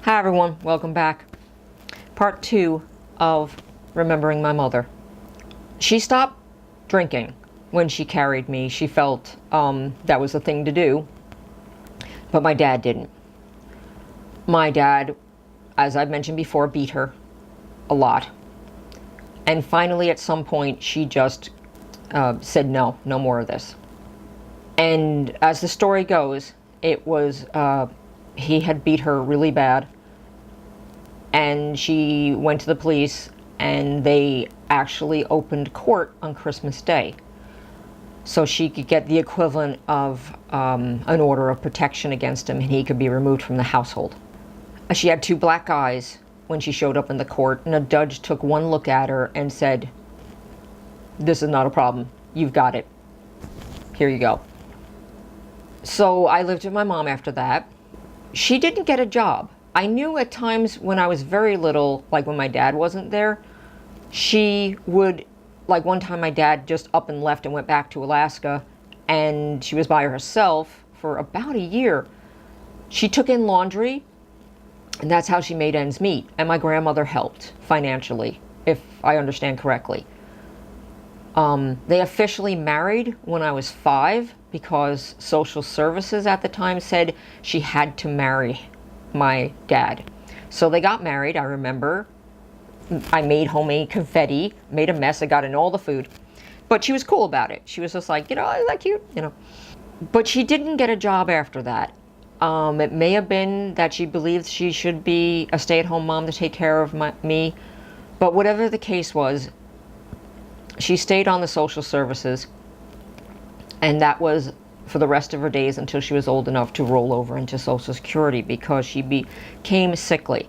Hi everyone, welcome back. Part 2 of Remembering My Mother. She stopped drinking when she carried me. She felt that was the thing to do, but my dad didn't. My dad, as I've mentioned before, beat her a lot. And finally, at some point, she just said no more of this. And as the story goes, it was, he had beat her really bad. And she went to the police, and they actually opened court on Christmas Day, so she could get the equivalent of an order of protection against him, and he could be removed from the household. She had 2 black eyes when she showed up in the court, and a judge took one look at her and said, "This is not a problem. You've got it. Here you go." So I lived with my mom after that. She didn't get a job. I knew at times when I was very little, like when my dad wasn't there, she would, like one time my dad just up and left and went back to Alaska, and she was by herself for about a year. She took in laundry, and that's how she made ends meet. And my grandmother helped financially, if I understand correctly. They officially married when I was 5 because social services at the time said she had to marry my dad. So they got married. I remember I made homemade confetti, made a mess. I got in all the food, but she was cool about it. She was just like, is that cute? But she didn't get a job after that. It may have been that she believed she should be a stay-at-home mom to take care of me, but whatever the case was, she stayed on the social services, and that was for the rest of her days until she was old enough to roll over into Social Security because she became sickly.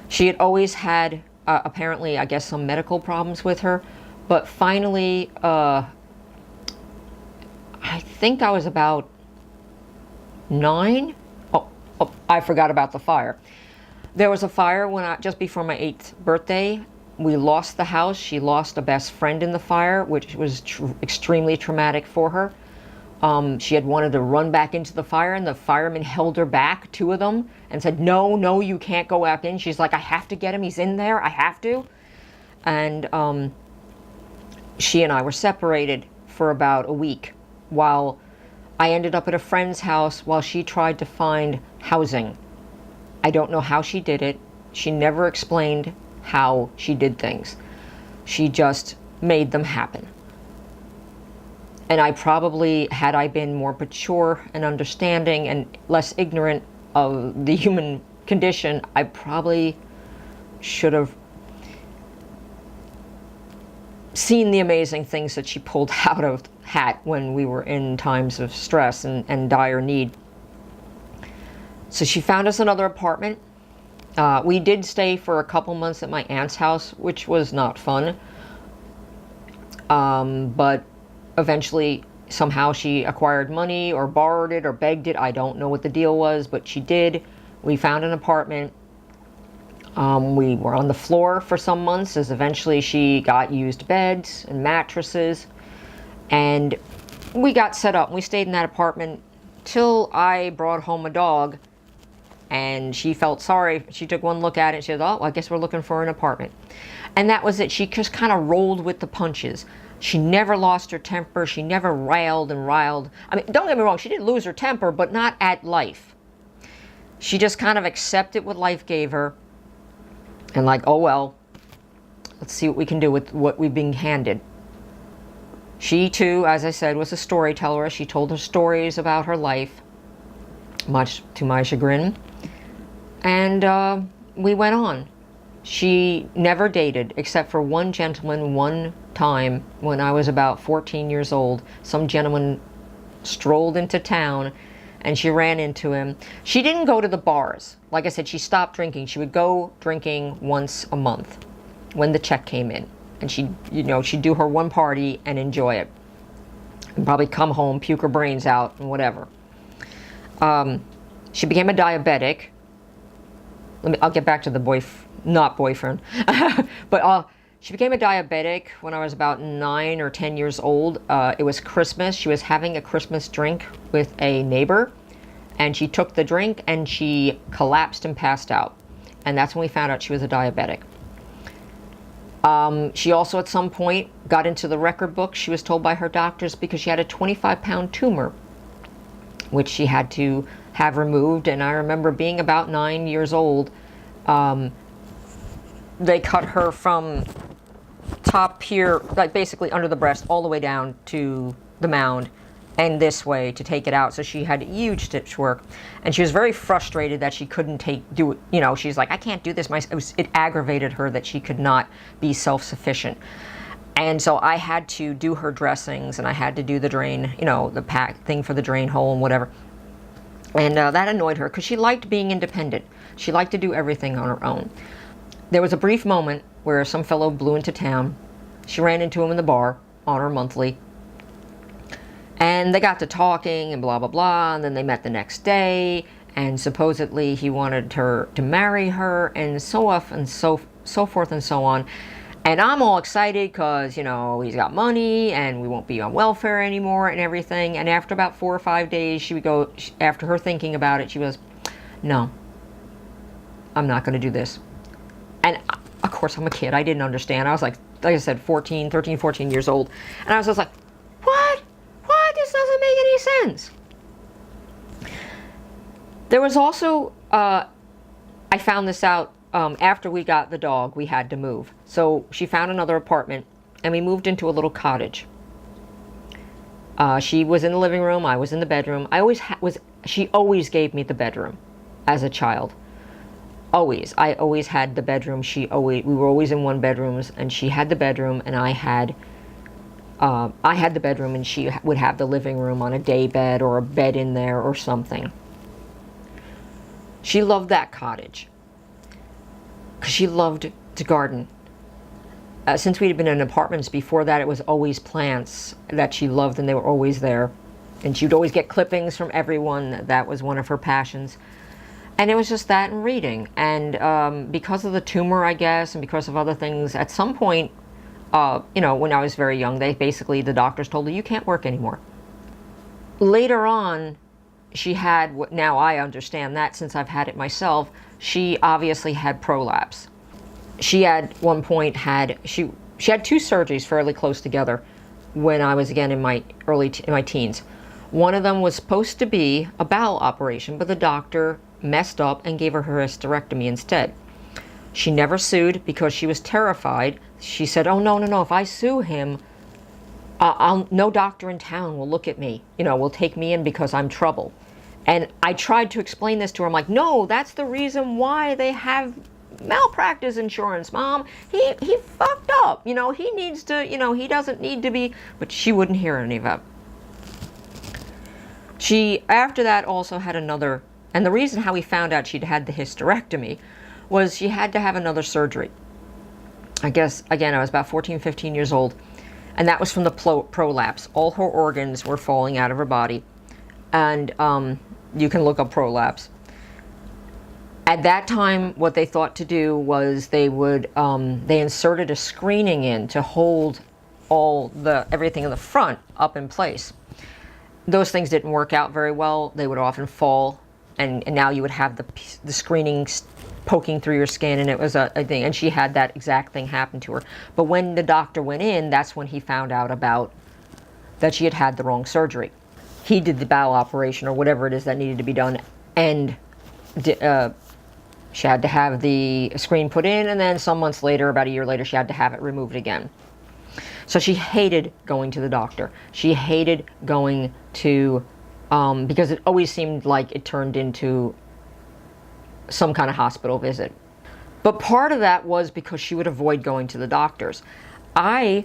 She had always had, apparently, I guess, some medical problems with her, but finally, I think I was about 9. Oh, I forgot about the fire. There was a fire just before my 8th birthday. We lost the house. She lost a best friend in the fire, which was extremely traumatic for her. She had wanted to run back into the fire, and the firemen held her back, 2 of them, and said, no, you can't go back in. She's like, I have to get him. He's in there. I have to. And she and I were separated for about a week while I ended up at a friend's house while she tried to find housing. I don't know how she did it. She never explained how she did things. She just made them happen. And I probably, had I been more mature and understanding and less ignorant of the human condition, I probably should have seen the amazing things that she pulled out of the hat when we were in times of stress and dire need. So she found us another apartment. We did stay for a couple months at my aunt's house, which was not fun. But eventually, somehow she acquired money or borrowed it or begged it. I don't know what the deal was, but she did. We found an apartment. We were on the floor for some months as eventually she got used beds and mattresses. And we got set up. We stayed in that apartment till I brought home a dog. And she felt sorry. She took one look at it and she said, oh, I guess we're looking for an apartment. And that was it. She just kind of rolled with the punches. She never lost her temper. She never railed and riled. I mean, don't get me wrong, she did lose her temper, but not at life. She just kind of accepted what life gave her. And like, oh well, let's see what we can do with what we've been handed. She too, as I said, was a storyteller. She told her stories about her life, much to my chagrin. And we went on. She never dated, except for one gentleman one time when I was about 14 years old. Some gentleman strolled into town and she ran into him. She didn't go to the bars. Like I said, she stopped drinking. She would go drinking once a month when the check came in. And she'd do her one party and enjoy it. And probably come home, puke her brains out and whatever. She became a diabetic. I'll get back to the not boyfriend. But she became a diabetic when I was about 9 or 10 years old. It was Christmas. She was having a Christmas drink with a neighbor, and she took the drink and she collapsed and passed out. and that's when we found out she was a diabetic. She also at some point got into the record book, she was told by her doctors, because she had a 25-pound tumor, which she had to have removed. And I remember being about 9 years old, they cut her from top here, like basically under the breast, all the way down to the mound, and this way to take it out. So she had huge stitch work, and she was very frustrated that she couldn't do it. You know, she's like, I can't do this. It aggravated her that she could not be self-sufficient. And so I had to do her dressings, and I had to do the drain, you know, the pack thing for the drain hole and whatever. And that annoyed her because she liked being independent. She liked to do everything on her own. There was a brief moment where some fellow blew into town. She ran into him in the bar on her monthly. And they got to talking and blah, blah, blah. And then they met the next day. And supposedly he wanted her to marry her, and so off and so forth and so on. And I'm all excited because, you know, he's got money and we won't be on welfare anymore and everything. And after about 4 or 5 days, she would go, after her thinking about it, she goes, no, I'm not going to do this. And of course, I'm a kid. I didn't understand. I was like I said, 13, 14 years old. And I was just like, what? This doesn't make any sense. There was also, I found this out after we got the dog, we had to move. So she found another apartment, and we moved into a little cottage. She was in the living room. I was in the bedroom. She always gave me the bedroom as a child. Always. I always had the bedroom. We were always in one bedrooms, and she had the bedroom, and I had the bedroom, and she would have the living room on a day bed or a bed in there or something. She loved that cottage because she loved to garden. Since we had been in apartments before that, it was always plants that she loved, and they were always there. And she would always get clippings from everyone. That was one of her passions. And it was just that and reading. And because of the tumor, I guess, and because of other things, at some point, you know, when I was very young, the doctors told her, you can't work anymore. Later on, she had, now I understand that since I've had it myself, she obviously had prolapse. She at one point she had 2 surgeries fairly close together when I was again in my teens. One of them was supposed to be a bowel operation, but the doctor messed up and gave her hysterectomy instead. She never sued because she was terrified. She said, oh, no, if I sue him, no doctor in town will look at me, you know, will take me in because I'm trouble. And I tried to explain this to her. I'm like, no, that's the reason why they have malpractice insurance, Mom. He fucked up. You know, he needs to, you know, he doesn't need to be. But she wouldn't hear any of that. She, after that, also had another, and the reason how we found out she'd had the hysterectomy was she had to have another surgery. I guess, again, I was about 14, 15 years old. And that was from the prolapse. All her organs were falling out of her body. And you can look up prolapse. At that time, what they thought to do was they inserted a screening in to hold everything in the front up in place. Those things didn't work out very well. They would often fall, and now you would have the screening poking through your skin, and it was a thing. And she had that exact thing happen to her. But when the doctor went in, that's when he found out about that she had the wrong surgery. He did the bowel operation or whatever it is that needed to be done, and she had to have the screen put in, and then some months later, about a year later, she had to have it removed again. So she hated going to the doctor. She hated going to, because it always seemed like it turned into some kind of hospital visit. But part of that was because she would avoid going to the doctors. I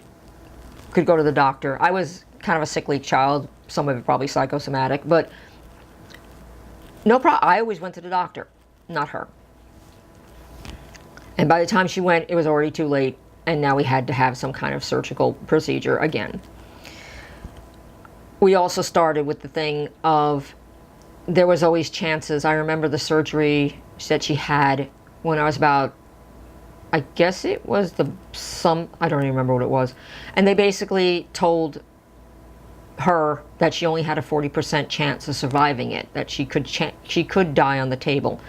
could go to the doctor. I was kind of a sickly child, some of it probably psychosomatic, but no problem. I always went to the doctor, not her. And by the time she went, it was already too late, and now we had to have some kind of surgical procedure again. We also started with the thing of there was always chances. I remember the surgery that she had when I was about, I guess it was I don't even remember what it was. And they basically told her that she only had a 40% chance of surviving it, that she could die on the table.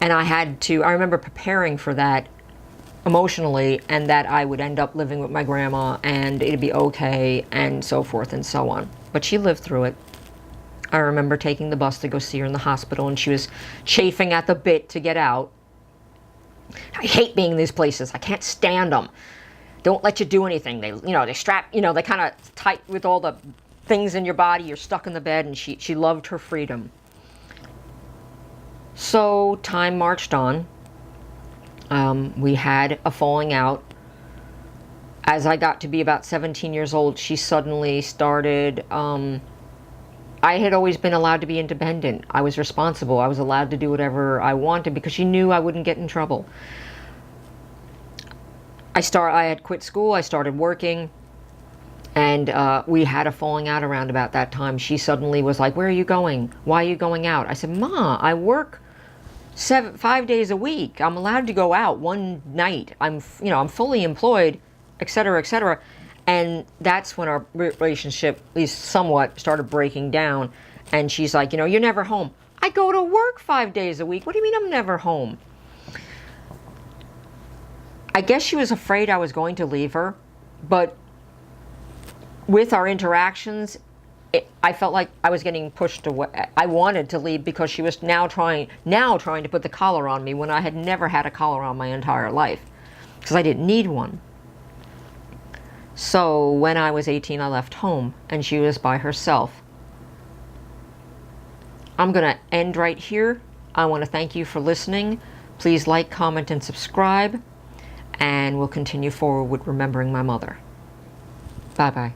And I remember preparing for that emotionally, and that I would end up living with my grandma and it'd be okay and so forth and so on. But she lived through it. I remember taking the bus to go see her in the hospital, and she was chafing at the bit to get out. I hate being in these places. I can't stand them. Don't let you do anything. They strap, they kind of tight with all the things in your body. You're stuck in the bed, and she loved her freedom. So time marched on. We had a falling out. As I got to be about 17 years old, she suddenly started, I had always been allowed to be independent. I was responsible. I was allowed to do whatever I wanted because she knew I wouldn't get in trouble. I had quit school. I started working, and we had a falling out around about that time. She suddenly was like, "Where are you going? Why are you going out?" I said, "Ma, I work 5 days a week. I'm allowed to go out one night. I'm fully employed, etc., etc." And that's when our relationship, at least somewhat, started breaking down. And she's like, "You're never home." "I go to work 5 days a week. What do you mean I'm never home?" I guess she was afraid I was going to leave her, but with our interactions, I felt like I was getting pushed away. I wanted to leave because she was now trying to put the collar on me when I had never had a collar on my entire life, because I didn't need one. So when I was 18, I left home, and she was by herself. I'm going to end right here. I want to thank you for listening. Please like, comment, and subscribe, and we'll continue forward with remembering my mother. Bye-bye.